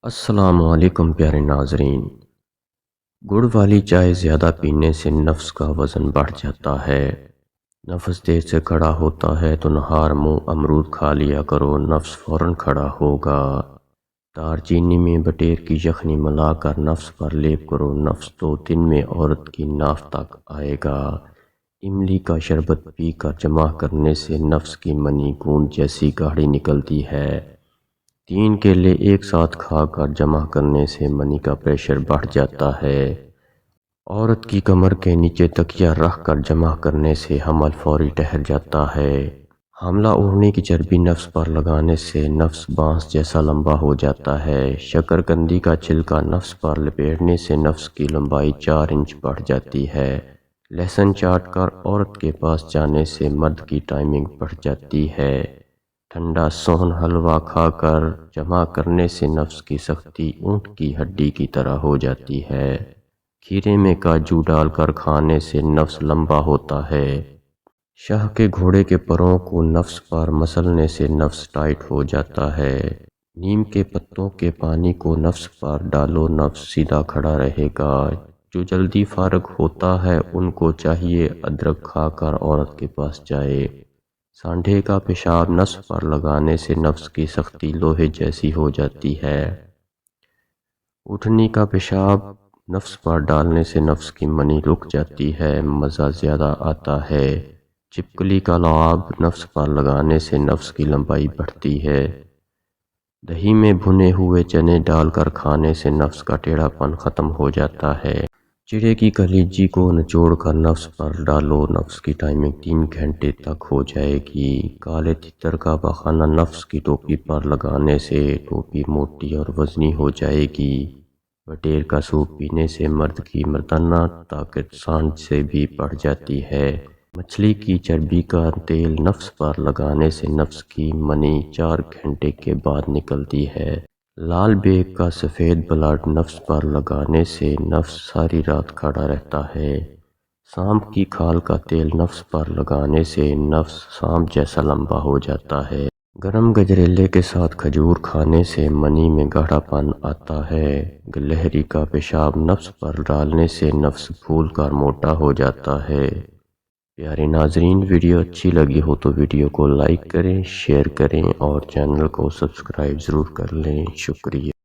السلام علیکم پیارے ناظرین۔ گڑ والی چائے زیادہ پینے سے نفس کا وزن بڑھ جاتا ہے۔ نفس دیر سے کھڑا ہوتا ہے تو نہار منہ امرود کھا لیا کرو، نفس فوراً کھڑا ہوگا۔ دار چینی میں بٹیر کی یخنی ملا کر نفس پر لیپ کرو، نفس 2 دن میں عورت کی ناف تک آئے گا۔ املی کا شربت پی کر جمع کرنے سے نفس کی منی گوند جیسی گاڑھی نکلتی ہے۔ 3 کیلے ایک ساتھ کھا کر جمع کرنے سے منی کا پریشر بڑھ جاتا ہے۔ عورت کی کمر کے نیچے تکیہ رکھ کر جمع کرنے سے حمل فوری ٹھہر جاتا ہے۔ حاملہ اوڑھنے کی چربی نفس پر لگانے سے نفس بانس جیسا لمبا ہو جاتا ہے۔ شکرقندی کا چھلکا نفس پر لپیٹنے سے نفس کی لمبائی 4 انچ بڑھ جاتی ہے۔ لہسن چاٹ کر عورت کے پاس جانے سے مرد کی ٹائمنگ بڑھ جاتی ہے۔ ٹھنڈا سون حلوہ کھا کر جمع کرنے سے نفس کی سختی اونٹ کی ہڈی کی طرح ہو جاتی ہے۔ کھیرے میں کاجو ڈال کر کھانے سے نفس لمبا ہوتا ہے۔ شاہ کے گھوڑے کے پروں کو نفس پر مسلنے سے نفس ٹائٹ ہو جاتا ہے۔ نیم کے پتوں کے پانی کو نفس پر ڈالو، نفس سیدھا کھڑا رہے گا۔ جو جلدی فارغ ہوتا ہے ان کو چاہیے ادرک کھا کر عورت کے پاس جائے۔ سانڈھے کا پیشاب نفس پر لگانے سے نفس کی سختی لوہے جیسی ہو جاتی ہے۔ اٹھنی کا پیشاب نفس پر ڈالنے سے نفس کی منی رک جاتی ہے، مزہ زیادہ آتا ہے۔ چھپکلی کا لعاب نفس پر لگانے سے نفس کی لمبائی بڑھتی ہے۔ دہی میں بھنے ہوئے چنے ڈال کر کھانے سے نفس کا ٹیڑھا پن ختم ہو جاتا ہے۔ چڑے کی کلیجی کو نچوڑ کر نفس پر ڈالو، نفس کی ٹائمنگ 3 گھنٹے تک ہو جائے گی۔ کالے تتر کا پخانہ نفس کی ٹوپی پر لگانے سے ٹوپی موٹی اور وزنی ہو جائے گی۔ بٹیر کا سوپ پینے سے مرد کی مردانہ طاقت سانڈھ سے بھی بڑھ جاتی ہے۔ مچھلی کی چربی کا تیل نفس پر لگانے سے نفس کی منی 4 گھنٹے کے بعد نکلتی ہے۔ لال بیگ کا سفید بلڈ نفس پر لگانے سے نفس ساری رات کھڑا رہتا ہے۔ سانپ کی کھال کا تیل نفس پر لگانے سے نفس سانپ جیسا لمبا ہو جاتا ہے۔ گرم گجریلے کے ساتھ کھجور کھانے سے منی میں گاڑھا پن آتا ہے۔ گلہری کا پیشاب نفس پر ڈالنے سے نفس پھول کر موٹا ہو جاتا ہے۔ پیارے ناظرین، ویڈیو اچھی لگی ہو تو ویڈیو کو لائک کریں، شیئر کریں اور چینل کو سبسکرائب ضرور کر لیں۔ شکریہ۔